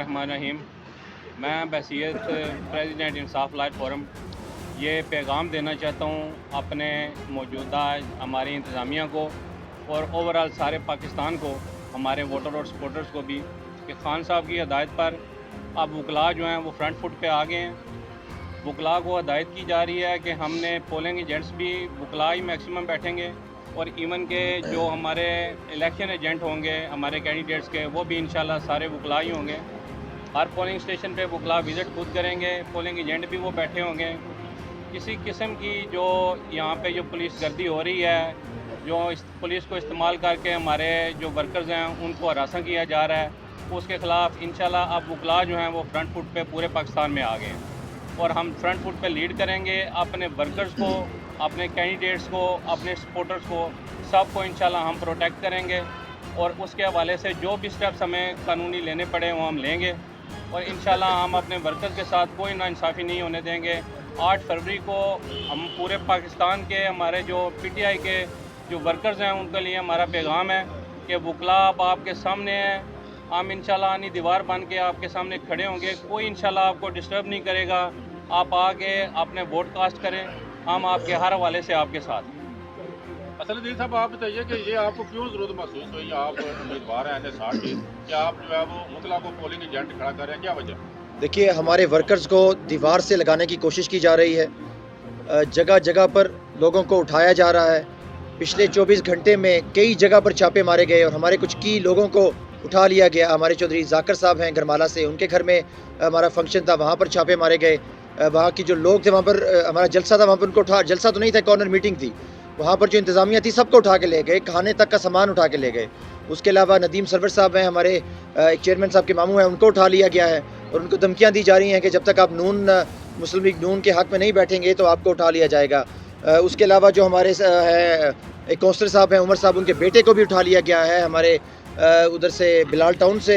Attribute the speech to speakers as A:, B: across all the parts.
A: बिस्मिल्लाहिर्रहमानिर्रहीम। मैं बहसीत प्रेसिडेंट इंसाफ light forum ये पैगाम देना चाहता हूँ अपने मौजूदा हमारी इंतज़ामिया को और ओवरऑल सारे पाकिस्तान को, हमारे वोटर और सपोर्टर्स को भी, कि खान साहब की हदायत पर अब वकला जो हैं वो फ्रंट फुट पे आ गए हैं। वकला को हदायत की जा रही है कि हमने पोलिंग एजेंट्स भी वकला ही मैक्सिमम बैठेंगे और इवन के जो हमारे इलेक्शन एजेंट होंगे हमारे कैंडिडेट्स के, वो भी इंशाल्लाह सारे वकला ही होंगे। हर पोलिंग स्टेशन पे वकला विज़िट खुद करेंगे, पोलिंग एजेंट भी वो बैठे होंगे। किसी किस्म की जो यहाँ पे जो पुलिस गर्दी हो रही है, जो इस पुलिस को इस्तेमाल करके हमारे जो वर्कर्स हैं उनको हरासा किया जा रहा है, उसके ख़िलाफ़ इंशाल्लाह अब वकला जो हैं वो फ्रंट फुट पे पूरे पाकिस्तान में आ गए हैं और हम फ्रंट फुट पे लीड करेंगे अपने वर्कर्स को, अपने कैंडिडेट्स को, अपने सपोर्टर्स को, सबको इंशाल्लाह हम प्रोटेक्ट करेंगे और उसके हवाले से जो भी स्टेप्स हमें कानूनी लेने पड़े वो हम लेंगे और इंशाल्लाह हम अपने वर्कर्स के साथ कोई नाइंसाफ़ी नहीं होने देंगे। 8 फरवरी को हम पूरे पाकिस्तान के हमारे जो PTI के जो वर्कर्स हैं उनके लिए हमारा पैगाम है कि वकला अब आपके सामने है। हम इंशाल्लाह आनी दीवार बन के आपके सामने खड़े होंगे, कोई इंशाल्लाह आपको डिस्टर्ब नहीं करेगा। आप आके अपने वोट कास्ट करें, हम आपके हर हवाले से आपके साथ हैं।
B: असलुद्दीन साहब, आप बताइए कि ये आपको क्यों ज़रूरत महसूस हुई? आप उम्मीदवार हैं NS60 की, क्या आप जो है वो मुतला को पोलिंग एजेंट खड़ा कर रहे हैं, क्या वजह?
C: देखिए, हमारे वर्कर्स को दीवार से लगाने की कोशिश की जा रही है। जगह जगह पर लोगों को उठाया जा रहा है। पिछले 24 घंटे में कई जगह पर छापे मारे गए और हमारे कुछ की लोगों को उठा लिया गया। हमारे चौधरी जाकर साहब हैं गरमाला से, उनके घर में हमारा फंक्शन था, वहाँ पर छापे मारे गए। वहाँ की जो लोग थे, वहाँ पर हमारा जलसा था, वहाँ पर उनको उठा, जलसा तो नहीं था, कॉर्नर मीटिंग थी, वहाँ पर जो इंतज़ामिया थी सबको उठा के ले गए, खाने तक का सामान उठा के ले गए। उसके अलावा नदीम सरवर साहब हैं हमारे, एक चेयरमैन साहब के मामू हैं, उनको उठा लिया गया है और उनको धमकियाँ दी जा रही हैं कि जब तक आप मुस्लिम लीग नून के हक़ में नहीं बैठेंगे तो आपको उठा लिया जाएगा। उसके अलावा जो हमारे है एक कौंसलर साहब हैं उमर साहब, उनके बेटे को भी उठा लिया गया है। हमारे उधर से बिलाल टाउन से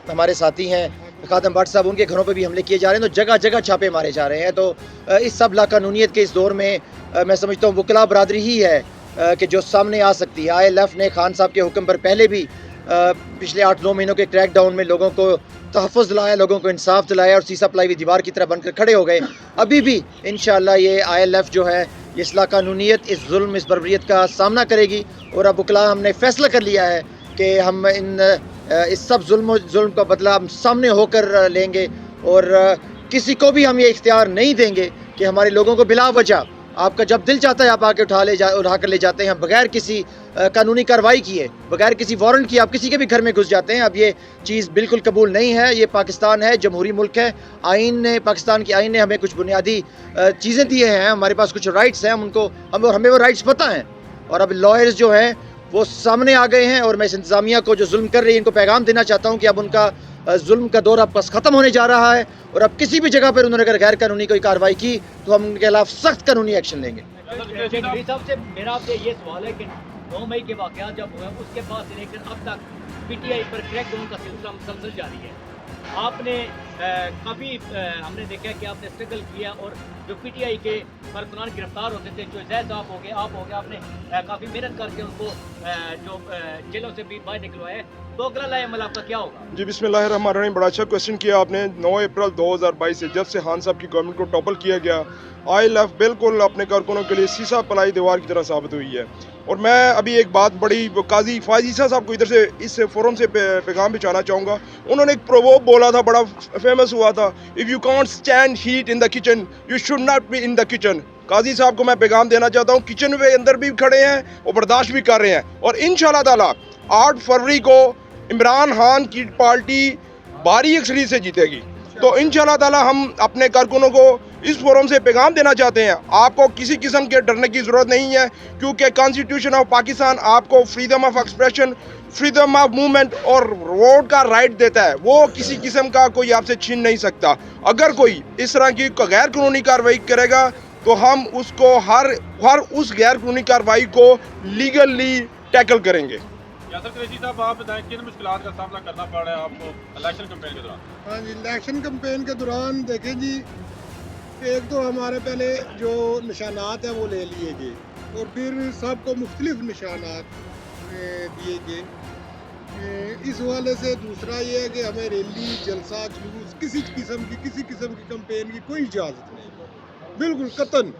C: हमारे साथी हैं खादम भट्ट साहब, उनके घरों पे भी हमले किए जा रहे हैं। तो जगह जगह छापे मारे जा रहे हैं। तो इस सब लाकानूनियत के इस दौर में मैं समझता हूँ वकला बरादरी ही है कि जो सामने आ सकती है। ILF ने खान साहब के हुक्म पर पहले भी पिछले 8-9 महीनों के क्रैक डाउन में लोगों को तहफ़्फ़ुज़ दिलाया, लोगों को इंसाफ दिलाया और सीसा पलाई हुई दीवार की तरह बनकर खड़े हो गए। अभी भी इंशाअल्लाह ये ILF जो है इस लाकानूनियत, इस जुल्म, इस बर्बरियत का सामना करेगी और अब वकला हमने फ़ैसला कर लिया है कि हम इस सब जुल्म का बदला हम सामने होकर लेंगे और किसी को भी हम ये इख्तियार नहीं देंगे कि हमारे लोगों को बिला वजह, आपका जब दिल चाहता है आप आके उठा कर ले जाते हैं बगैर किसी कानूनी कार्रवाई किए, बगैर किसी वारंट किए आप किसी के भी घर में घुस जाते हैं। अब ये चीज़ बिल्कुल कबूल नहीं है। ये पाकिस्तान है, जमहूरी मुल्क है। आइन ने, पाकिस्तान की आइन ने हमें कुछ बुनियादी चीज़ें दिए हैं, हमारे पास कुछ राइट्स हैं, हमें वो राइट्स पता हैं और अब लॉयर्स जो हैं वो सामने आ गए हैं और मैं इस इंतज़ामिया को जो जुल्म कर रही है इनको पैगाम देना चाहता हूँ कि अब उनका जुल्म का दौर अब बस ख़त्म होने जा रहा है और अब किसी भी जगह पर उन्होंने अगर गैर कानूनी कोई कार्रवाई की तो हम उनके खिलाफ सख्त कानूनी एक्शन लेंगे।
D: सबसे मेरा आपसे ये सवाल है कि 9 मई के वाक़यात जब हुए उसके बाद से लेकर अब तक PTI पर क्रैकडाउन का सिलसिला मुसलसल जारी है। आपने काफ़ी हमने देखा कि आपने स्ट्रगल किया और जो PTI के कारकुनान गिरफ्तार होते थे, जो जैद आप हो गए, आपने काफ़ी मेहनत करके उनको जो जेलों से भी बाहर निकलवाए। तो अगला अमल आपका क्या होगा?
E: जी, बिस्मिल्लाहिर्रहमानिर्रहीम। बड़ा अच्छा क्वेश्चन किया आपने। 9 अप्रैल 2022 से जब से खान साहब की गवर्नमेंट को टॉपल किया गया, ILF बिल्कुल अपने कारकुनों के लिए सीसा पलाई दीवार की तरह साबित हुई है। और मैं अभी एक बात बड़ी काजी फायज ईसा साहब को इधर से इस फोरम से पैगाम भी चाहना चाहूँगा। उन्होंने एक प्रोवर्ब बोला था, बड़ा फेमस हुआ था, if you can't stand heat in the kitchen you should not be in the kitchen. काजी साहब को मैं पैगाम देना चाहता हूँ, किचन में अंदर भी खड़े हैं और बर्दाश्त भी कर रहे हैं और इंशाअल्लाह ताला 8 फरवरी को इमरान खान की पार्टी भारी अक्सरियत से जीतेगी। तो इंशाअल्लाह ताला हम अपने कारकुनों को इस फोरम से पैगाम देना चाहते हैं, आपको किसी किस्म के डरने की ज़रूरत नहीं है क्योंकि कॉन्स्टिट्यूशन ऑफ पाकिस्तान आपको freedom of expression, freedom of movement और वोट का राइट देता है। वो किसी किस्म का कोई आपसे छीन नहीं सकता। अगर कोई इस तरह की गैर कानूनी कार्रवाई करेगा तो हम उसको हर उस गैर कानूनी कार्रवाई को लीगली टैकल करेंगे।
B: यासर कुरैशी साहब, आप बताएं किन मुश्किलात का सामना करना पड़ रहा है आपको इलेक्शन कैंपेन के दौरान?
F: हाँ जी, इलेक्शन कैंपेन के दौरान देखें जी, एक तो हमारे पहले जो निशानात हैं वो ले लिए गए और फिर सबको मुख्तलिफ निशानात दिए गए। इस इस हवाले से दूसरा ये है कि हमें रैली जलसा जुलूस किसी किस्म की कैंपेन की कोई इजाज़त नहीं, बिल्कुल कतन।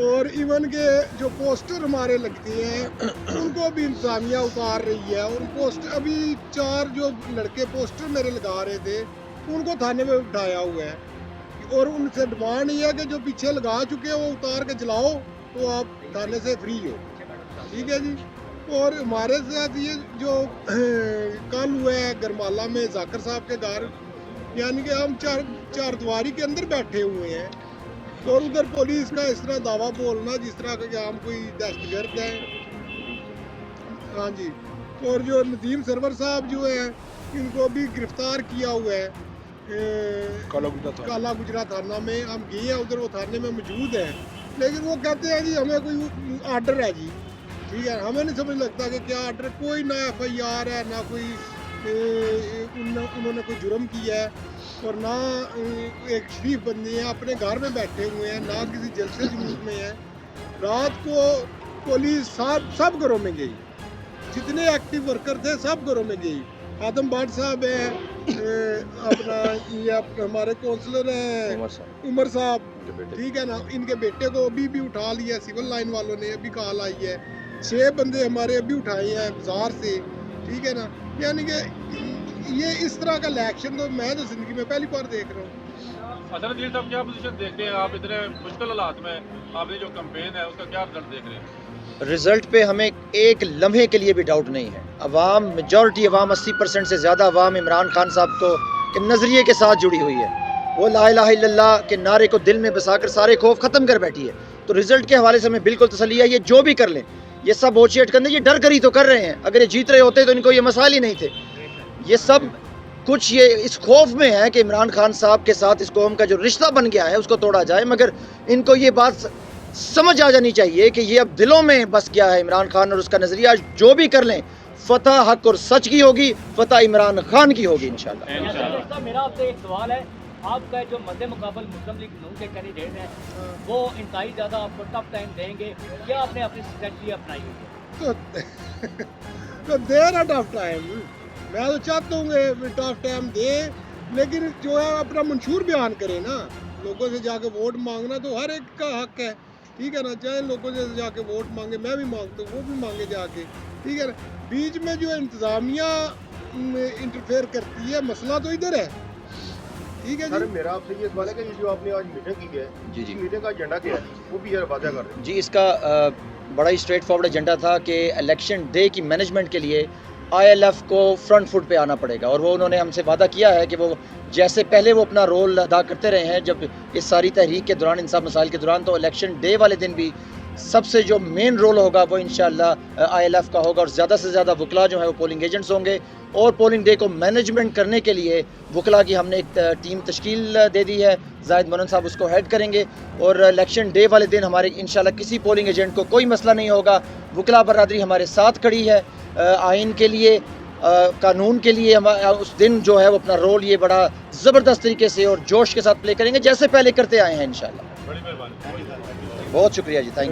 F: और इवन के जो पोस्टर हमारे लगते हैं उनको भी इंतजामिया उतार रही है। और पोस्टर अभी 4 जो लड़के पोस्टर मेरे लगा रहे थे उनको थाने में उठाया हुआ है और उनसे डिमांड ये है कि जो पीछे लगा चुके हैं वो उतार के जलाओ तो आप थाने से फ्री हो, ठीक है जी। और हमारे साथ ये जो कल हुआ है गरमाला में जाकर साहब के घर, यानी कि हम चार दीवारी के अंदर बैठे हुए हैं और उधर पुलिस का इस तरह दावा बोलना जिस तरह का कि हम कोई दहशतगर्द हैं। हाँ जी। और जो नदीम सरवर साहब जो है इनको भी गिरफ्तार किया हुआ है काला गुजरा थाना में। हम गए हैं उधर, वो थाने में मौजूद है, लेकिन वो कहते हैं जी हमें कोई आर्डर है जी, ठीक है। हमें नहीं समझ लगता कि क्या आर्डर, कोई ना FIR है ना कोई उन्होंने कोई जुर्म किया है और ना एक शरीफ बंदे हैं अपने घर में बैठे हुए हैं, ना किसी जलसे जुलूस में है। रात को पुलिस सब घरों में गई, जितने एक्टिव वर्कर थे सब घरों में गई। आदम बाट साहब है, अपना ये हमारे काउंसलर हैं उमर साहब, ठीक है ना, इनके बेटे को अभी भी उठा लिया सिविल लाइन वालों ने, अभी कॉल आई है। 6 बंदे हमारे अभी उठाए हैं बाजार से, ठीक है ना। यानी कि ये इस तरह का इलेक्शन तो मैं तो जिंदगी में पहली बार देख रहा हूँ।
B: असद अजीज साहब क्या पोजीशन देखते हैं आप इतने मुश्किल हालात में? आपने जो कैंपेन है उसका क्या रिजल्ट देख रहे हैं?
C: रिज़ल्ट पे हमें एक लम्हे के लिए भी डाउट नहीं है। अवाम, मेजॉरिटी अवाम, 80% से ज़्यादा अवाम इमरान खान साहब को के नज़रिए के साथ जुड़ी हुई है। वो ला इलाहा इल्लल्लाह के नारे को दिल में बसाकर सारे खौफ ख़त्म कर बैठी है। तो रिज़ल्ट के हवाले से हमें बिल्कुल तसल्ली है। ये जो भी कर लें, ये सब वोट करने, ये डर कर ही तो कर रहे हैं। अगर ये जीत रहे होते तो इनको ये मसाइल ही नहीं थे। ये सब कुछ ये इस खौफ में है कि इमरान खान साहब के साथ इस कौम का जो रिश्ता बन गया है उसको तोड़ा जाए। मगर इनको ये बात समझ आ जानी चाहिए कि ये अब दिलों में बस गया है इमरान खान और उसका नज़रिया। जो भी कर लें, फतह हक और सच की होगी, फतह इमरान खान की होगी इंशाल्लाह।
D: मेरा आपसे एक सवाल है, आपका जो मद्दे मुकाबल मुस्लिम लीग नून के कैंडिडेट हैं वो इंतहाई ज़्यादा आपको टफ टाइम देंगे, क्या आपने अपनी स्ट्रेटजी अपनाई हुई है?
F: तो दे ना टफ टाइम, मैं तो चाहता हूँ कि टफ टाइम दे, लेकिन जो है अपना मंशूर बयान करे ना। लोगों से जाके वोट मांगना तो हर एक का हक है, ठीक है ना। चाहे लोगों से जाके वोट मांगे, मैं भी मांगता हूँ, वो भी मांगे जाके, ठीक है ना। बीच में जो इंतज़ामिया इंटरफेयर करती है, मसला तो इधर है, ठीक है
G: सर।
F: जी।
G: मेरा आपसे ये सवाल है कि ये जो आपने आज मीटिंग की है,
C: जी।
G: मीटिंग का एजेंडा क्या है, वो भी यार वादा कर रहे हैं।
C: जी, इसका बड़ा ही स्ट्रेट फॉरवर्ड एजेंडा था कि इलेक्शन डे की मैनेजमेंट के लिए ILF को फ्रंट फुट पे आना पड़ेगा। और वो उन्होंने हमसे वादा किया है कि वो जैसे पहले वो अपना रोल अदा करते रहे हैं जब इस सारी तहरीक के दौरान, इन सब मसाइल के दौरान, तो इलेक्शन डे वाले दिन भी सबसे जो मेन रोल होगा वो इंशाल्लाह ILF का होगा। और ज़्यादा से ज़्यादा वकला जो है वो पोलिंग एजेंट्स होंगे। और पोलिंग डे को मैनेजमेंट करने के लिए वकला की हमने एक टीम तश्कील दे दी है, जाहिद मनन साहब उसको हेड करेंगे। और इलेक्शन डे वाले दिन हमारे इंशाल्लाह किसी पोलिंग एजेंट को कोई मसला नहीं होगा। वकला बरादरी हमारे साथ खड़ी है, आइन के लिए, कानून के लिए। हम उस दिन जो है वो अपना रोल ये बड़ा ज़बरदस्त तरीके से और जोश के साथ प्ले करेंगे, जैसे पहले करते आए हैं इंशाल्लाह।
B: बड़ी मेहरबानी।
C: बहुत शुक्रिया जी, थैंक यू।